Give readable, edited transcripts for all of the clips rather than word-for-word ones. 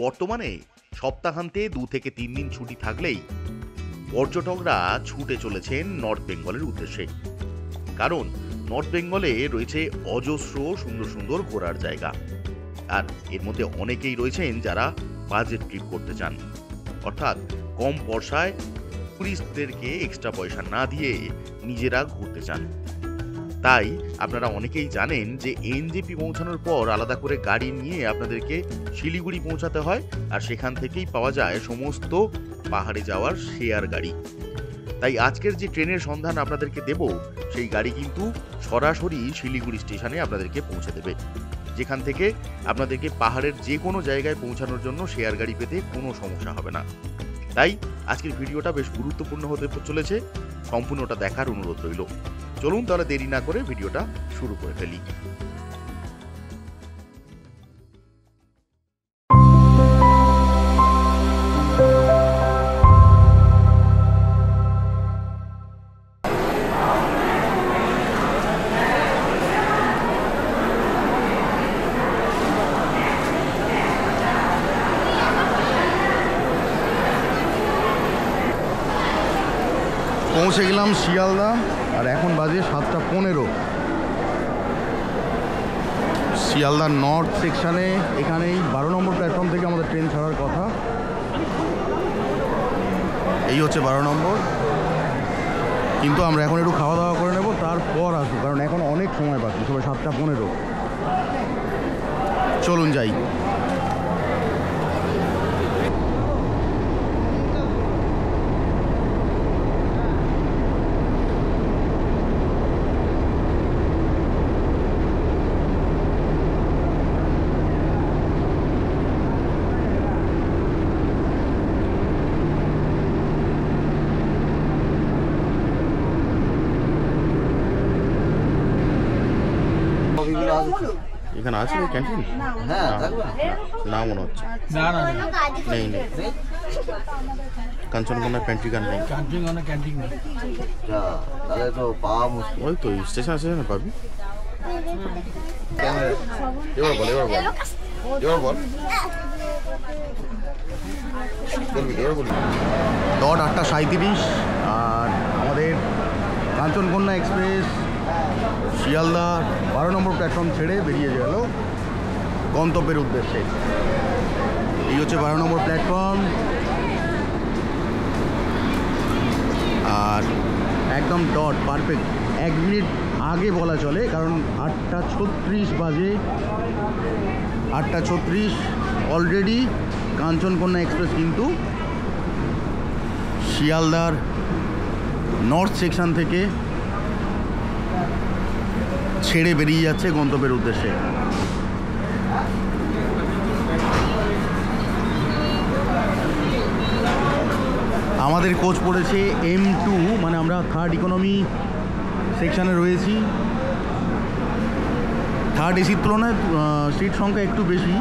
বর্তমানে সপ্তাহান্তে 2 থেকে 3 দিন ছুটি থাকলেই পর্যটকরা ছুটে চলেছেন নর্থ বেঙ্গলের উদ্দেশ্যে। কারণ নর্থ বেঙ্গলে রয়েছে অজস্র সুন্দর সুন্দর ঘোরার জায়গা, আর এর মধ্যে অনেকেই রয়েছেন যারা বাজেট ট্রিপ করতে চান, অর্থাৎ কম পয়সায় টুরিস্টদেরকে এক্সট্রা পয়সা না দিয়ে নিজেরা ঘুরতে চান। তাই আপনারা অনেকেই জানেন যে এনজেপি পৌঁছানোর পর আলাদা করে গাড়ি নিয়ে আপনাদেরকে শিলিগুড়ি পৌঁছাতে হয়, আর সেখান থেকেই পাওয়া যায় সমস্ত পাহাড়ে যাওয়ার শেয়ার গাড়ি। তাই আজকের যে ট্রেনের সন্ধান আপনাদেরকে দেব, সেই গাড়ি কিন্তু সরাসরি শিলিগুড়ি স্টেশনে আপনাদেরকে পৌঁছে দেবে, যেখান থেকে আপনাদেরকে পাহাড়ের যে কোনো জায়গায় পৌঁছানোর জন্য শেয়ার গাড়ি পেতে কোনো সমস্যা হবে না। তাই আজকের ভিডিওটা বেশ গুরুত্বপূর্ণ হতে চলেছে, সম্পূর্ণটা দেখার অনুরোধ রইল। চলুন তাহলে দেরি না করে ভিডিওটা শুরু করে ফেলি। পৌঁছে গেলাম শিয়ালদা, আর এখন বাজে 7:15। শিয়ালদা নর্থ সেকশানে এখানেই 12 নম্বর প্ল্যাটফর্ম থেকে আমাদের ট্রেন ছাড়ার কথা। এই হচ্ছে 12 নম্বর, কিন্তু আমরা এখন একটু খাওয়া দাওয়া করে নেব, তারপর আসবো, কারণ এখন অনেক সময় বাকি, সবাই 7:15। চলুন যাই। এখানে আছে ক্যান্টিন? হ্যাঁ, না মনে হচ্ছে, নেই নেই। কাঞ্চনকন্যা প্যান্ট্রিকান নেই, তাহলে তো পাওয়া মুশকিল। ওই তো স্টেশন আছে না, পাবি। এবার বল, এবার বল, এবার বল, বলবি, এবার বলবি। ডট 8:37, আর আমাদের কাঞ্চনকন্যা এক্সপ্রেস শিয়ালদা 12 নম্বর প্ল্যাটফর্ম ছেড়ে বেরিয়ে গেল গন্তব্যের উদ্দেশ্যে। এই হচ্ছে 12 নম্বর প্ল্যাটফর্ম, আর একদম ডট পারফেক্ট 1 মিনিট আগে বলা চলে, কারণ 8:36 বাজে। 8:36 অলরেডি কাঞ্চনকন্যা এক্সপ্রেস কিন্তু শিয়ালদার নর্থ সেকশন থেকে ছেড়ে বেরিয়ে যাচ্ছে গন্তব্যের উদ্দেশ্যে। আমাদের কোচ পড়েছে M2, মানে আমরা থার্ড ইকোনমি সেকশানে রয়েছি। থার্ড এসির তুলনায় সিট সংখ্যা একটু বেশি,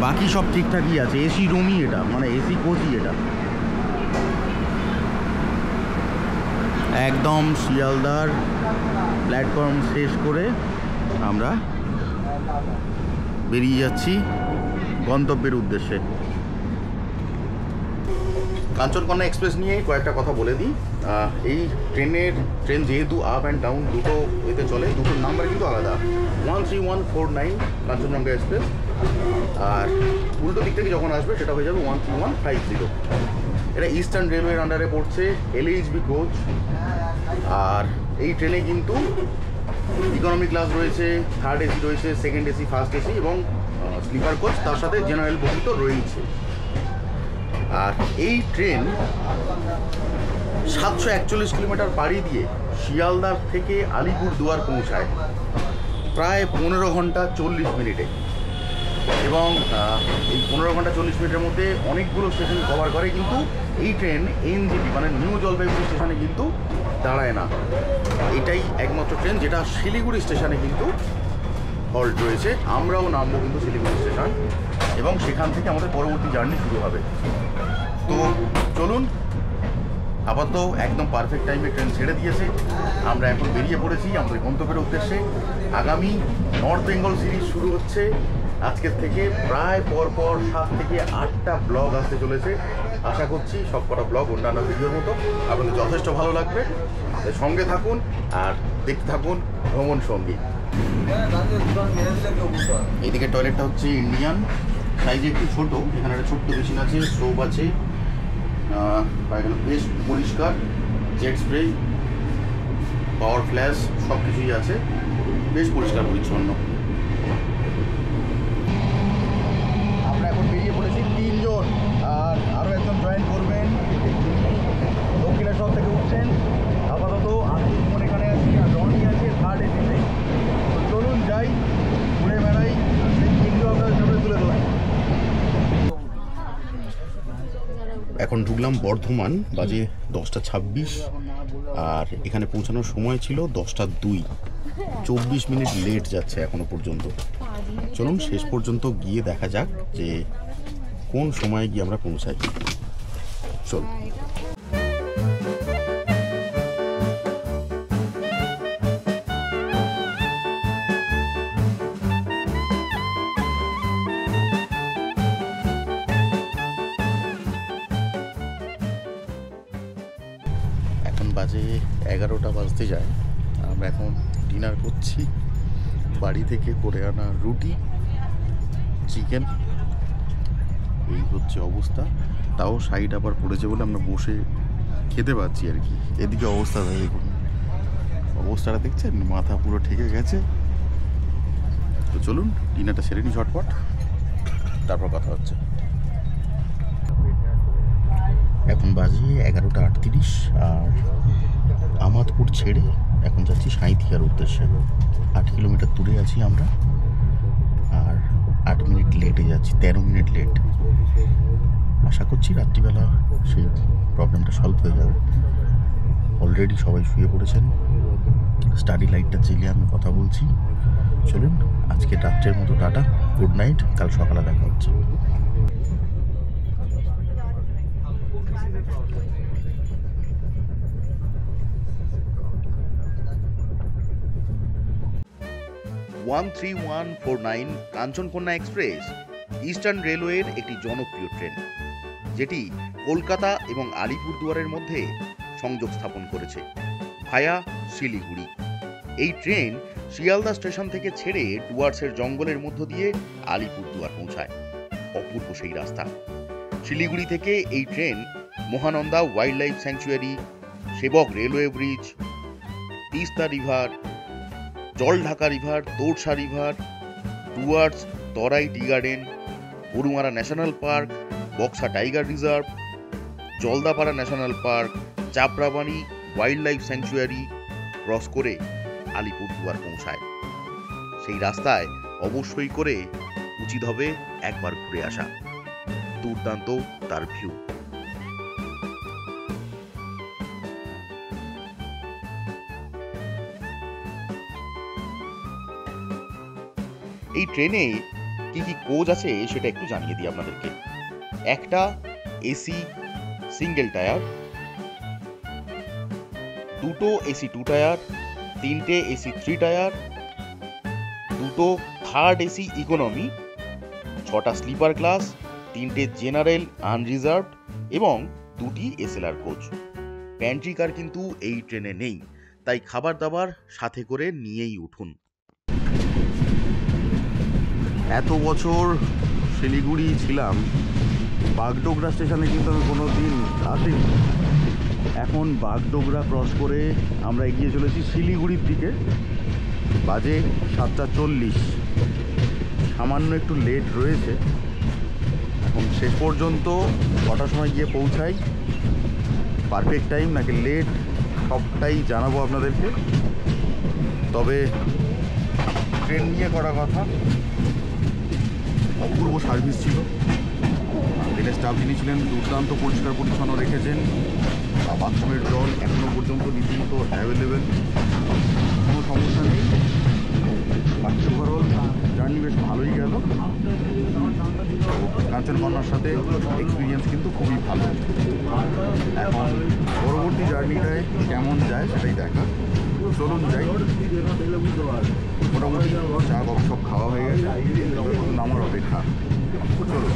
বাকি সব ঠিকঠাকই আছে। এসি রুমই এটা, মানে এসি কোচই এটা। একদম শিয়ালদার প্ল্যাটফর্ম শেষ করে আমরা বেরিয়ে যাচ্ছি গন্তব্যের উদ্দেশ্যে। কাঞ্চনকন্যা এক্সপ্রেস নিয়ে কয়েকটা কথা বলে দিই। এই ট্রেন যেহেতু আপ অ্যান্ড ডাউন দুটো এতে চলে, দুটোর নাম্বার কিন্তু আলাদা। 13149 কাঞ্চনজঙ্ঘা এক্সপ্রেস, আর উল্টো দিক থেকে যখন আসবে সেটা হয়ে যাবে 13150। এটা ইস্টার্ন রেলওয়ের আন্ডারে পড়ছে, LHB কোচ। আর এই ট্রেনে কিন্তু ইকোনমি ক্লাস রয়েছে, থার্ড এসি রয়েছে, সেকেন্ড এসি, ফার্স্ট এসি এবং স্লিপার কোচ, তার সাথে জেনারেল বগি তো রয়েছে। আর এই ট্রেন 741 কিলোমিটার পাড়ি দিয়ে শিয়ালদার থেকে আলিপুরদুয়ার পৌঁছায় প্রায় 15 ঘন্টা 40 মিনিটে, এবং এই 15 ঘন্টা 40 মিনিটের মধ্যে অনেকগুলো স্টেশন কভার করে। কিন্তু এই ট্রেন এনজেপি মানে নিউ জলপাইগুড়ি স্টেশনে কিন্তু দাঁড়ায় না। এটাই একমাত্র ট্রেন যেটা শিলিগুড়ি স্টেশনে কিন্তু হল্ট রয়েছে। আমরাও নামবো কিন্তু শিলিগুড়ি স্টেশন, এবং সেখান থেকে আমাদের পরবর্তী জার্নি শুরু হবে। তো চলুন, আপাতত একদম পারফেক্ট টাইমে ট্রেন ছেড়ে দিয়েছে, আমরা এখন বেরিয়ে পড়েছি আমাদের গন্তব্যের উদ্দেশ্যে। আগামী নর্থ বেঙ্গল সিরিজ শুরু হচ্ছে আজকের থেকে প্রায় পরপর 7 থেকে 8টা ব্লগ আসতে চলেছে। আশা করছি সবকটা ব্লগ অন্যান্য ভিডিওর মতো আপনাদের যথেষ্ট ভালো লাগবে। তাই সঙ্গে থাকুন আর দেখতে থাকুন ভ্রমণ সঙ্গী। এইদিকে টয়লেটটা হচ্ছে ইন্ডিয়ান, সাইজে একটু ছোট, এখানে একটা ছোট্ট বেসিন আছে, সোপ আছে, এখানে বেশ পরিষ্কার, জেট স্প্রে, পাওয়ার ফ্ল্যাশ সব কিছুই আছে, বেশ পরিষ্কার পরিচ্ছন্ন। আমরা এখন বেরিয়ে পড়েছি 3 জন, আর আরও একজন জয়েন করবেন, দক্ষিণেশ্বর থেকে উঠছেন। আপাতত আমি এখানে আছি, আর রনি আছে 3rd এসিতে। চলুন যাই, ঘুরে বেড়াই, কিন্তু আপনাদের সামনে তুলে ধরি। এখন ঢুকলাম বর্ধমান, বাজে 10:26, আর এখানে পৌঁছানোর সময় ছিল 10:02। 24 মিনিট লেট যাচ্ছে এখনো পর্যন্ত। চলুন শেষ পর্যন্ত গিয়ে দেখা যাক যে কোন সময়ে গিয়ে আমরা পৌঁছাই। চল। এখন বাজে 11টা বাজতে যায়। আমরা এখন ডিনার করছি, বাড়ি থেকে করে আনা রুটি, চিকেন। এই হচ্ছে অবস্থা, তাও সাইড আবার পড়েছে বলে আমরা বসে খেতে পাচ্ছি আর কি। এদিকে অবস্থাটা দেখুন, অবস্থাটা দেখছেন, মাথা পুরো ঠেকে গেছে। তো চলুন ডিনারটা সেরে নিই ঝটপট, তারপর কথা হচ্ছে। এখন বাজে 11:38, আর আমাদপুর ছেড়ে এখন যাচ্ছি সাঁইথিয়ার উদ্দেশ্যে। 8 কিলোমিটার দূরে আছি আমরা, আর 8 মিনিট লেটে যাচ্ছি, 13 মিনিট লেট। আশা করছি রাত্রিবেলা সেই প্রবলেমটা সলভ হয়ে যাবে। অলরেডি সবাই শুয়ে পড়েছেন, স্টাডি লাইটটা জ্বেলে আমি কথা বলছি। চলুন আজকে রাত্রের মতো টাটা, গুড নাইট, কাল সকালে দেখা হচ্ছে। (13149) কাঞ্চনকন্যা এক্সপ্রেস ইস্টার্ন রেলওয়ের একটি জনপ্রিয় ট্রেন, যেটি কলকাতা এবং আলিপুরদুয়ারের মধ্যে সংযোগ স্থাপন করেছে ভায়া শিলিগুড়ি। এই ট্রেন শিয়ালদা স্টেশন থেকে ছেড়ে ডুয়ার্সের জঙ্গলের মধ্য দিয়ে আলিপুরদুয়ার পৌঁছায়। অপূর্ব সেই রাস্তা। শিলিগুড়ি থেকে এই train Mahananda wildlife sanctuary, Sevoke railway bridge, Teesta river, Jaldhaka river, Torsa river, Dooars, Terai tea garden, Gorumara national park, Buxa tiger reserve, Jaldapara national park, চাপড়াবানি ওয়াইল্ড লাইফ স্যাংচুয়ারি ক্রস করে আলিপুরদুয়ার পৌঁছায়। সেই রাস্তায় অবশ্যই করে উচিত হবে একবার ঘুরে আসা। দুর্দান্ত তার ভিউ। এই ট্রেনে কি কি কোচ আছে সেটা একটু জানিয়ে দিই আপনাদেরকে। একটা এসি সিঙ্গেল টায়ার, দুটো এসি 2 টায়ার, 3টে এসি 3 টায়ার, দুটো থার্ড এসি ইকোনমি, 6টা স্লিপার ক্লাস, 3টে জেনারেল আনরিজার্ভড এবং 2টি এসএলআর কোচ। প্যান্ট্রি কার কিন্তু এই ট্রেনে নেই, তাই খাবার দাবার সাথে করে নিয়েই উঠুন। এত বছর শিলিগুড়ি ছিলাম, বাগডোগরা স্টেশনে কিন্তু আমি কোনো দিন আসিনি। এখন বাগডোগরা ক্রস করে আমরা এগিয়ে চলেছি শিলিগুড়ির দিকে। বাজে 7:40, সামান্য একটু লেট রয়েছে। এখন শেষ পর্যন্ত কটার সময় গিয়ে পৌঁছাই, পারফেক্ট টাইম নাকি লেট, সবটাই জানাবো আপনাদেরকে। তবে ট্রেন নিয়ে করা কথা, অপূর্ব সার্ভিস ছিল। ট্রেনের স্টাফ যিনি ছিলেন দুর্দান্ত পরিষ্কার পরিচ্ছন্ন রেখেছেন। বাথরুমের জল এখনও পর্যন্ত রীতিমতো অ্যাভেলেবেল, কোনো সমস্যা নেই। বাকি ওভারঅল জার্নি বেশ ভালোই গেল। কাঞ্চনকন্যার সাথে এক্সপিরিয়েন্স কিন্তু খুবই ভালো। এখন পরবর্তী জার্নিটায় কেমন যায় সেটাই দেখা। চলুন যাই। মোটামুটি চা কফি সব খাওয়া হয়ে গেছে, এবার শুধু নামার অপেক্ষা। চলুন।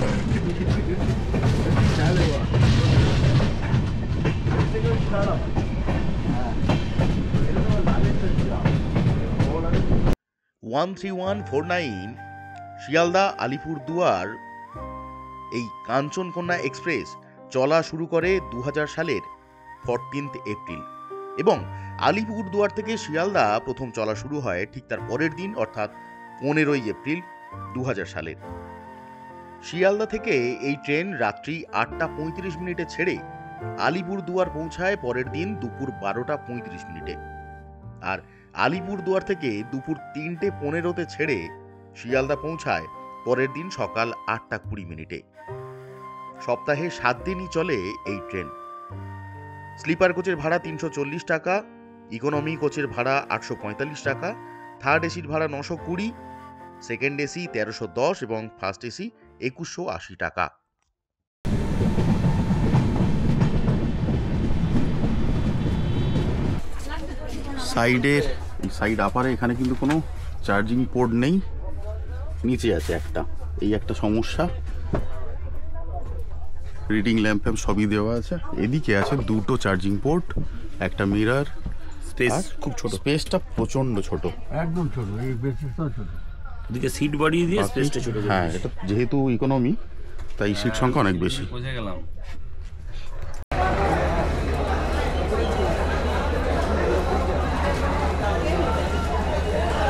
ওয়ান 3149 শিয়ালদা আলিপুরদুয়ার এই কাঞ্চনকন্যা এক্সপ্রেস চলা শুরু করে 2000 সালের 14 এপ্রিল এবং আলিপুরদুয়ার থেকে শিয়ালদা প্রথম চলা শুরু হয় ঠিক তার পরের দিন অর্থাৎ 15 এপ্রিল 2000 সালের। শিয়ালদা থেকে এই ট্রেন রাত্রি 8:35 মিনিটে ছেড়ে আলিপুরদুয়ার পৌঁছায় পরের দিন দুপুর 12:35 মিনিটে, আর আলিপুরদুয়ার থেকে দুপুর 3:15 ছেড়ে শিয়ালদা পৌঁছায় পরের দিন সকাল 8:20 মিনিটে। সপ্তাহে 7 দিনই চলে এই ট্রেন। স্লিপার কোচের ভাড়া 340 টাকা, ইকোনমি কোচের ভাড়া 845 টাকা, থার্ড এসির ভাড়া 920, সেকেন্ড এসি 1310 এবং ফার্স্ট এসি 2180 টাকা। সাইডের সাইড আপারে এখানে কিন্তু কোনো চার্জিং পোর্ট নেই, নিচে আছে একটা, এই একটা সমস্যা। রিডিং ল্যাম্প ফ্যাম্প সবই দেওয়া আছে। এদিকে আছে দুটো চার্জিং পোর্ট, একটা মিরর, স্পেস খুব ছোট, স্পেসটা প্রচন্ড ছোট, একদম ছোট, এই বেসিসটাও ছোট। এদিকে সিট বাড়িয়ে দিয়ে স্পেসটা ছোট করে হ্যাঁ, এটা যেহেতু ইকোনমি তাই সিট সংখ্যা অনেক বেশি। বুঝে গেলাম।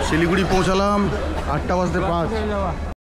শিলিগুড়ি পৌঁছালাম 8:05।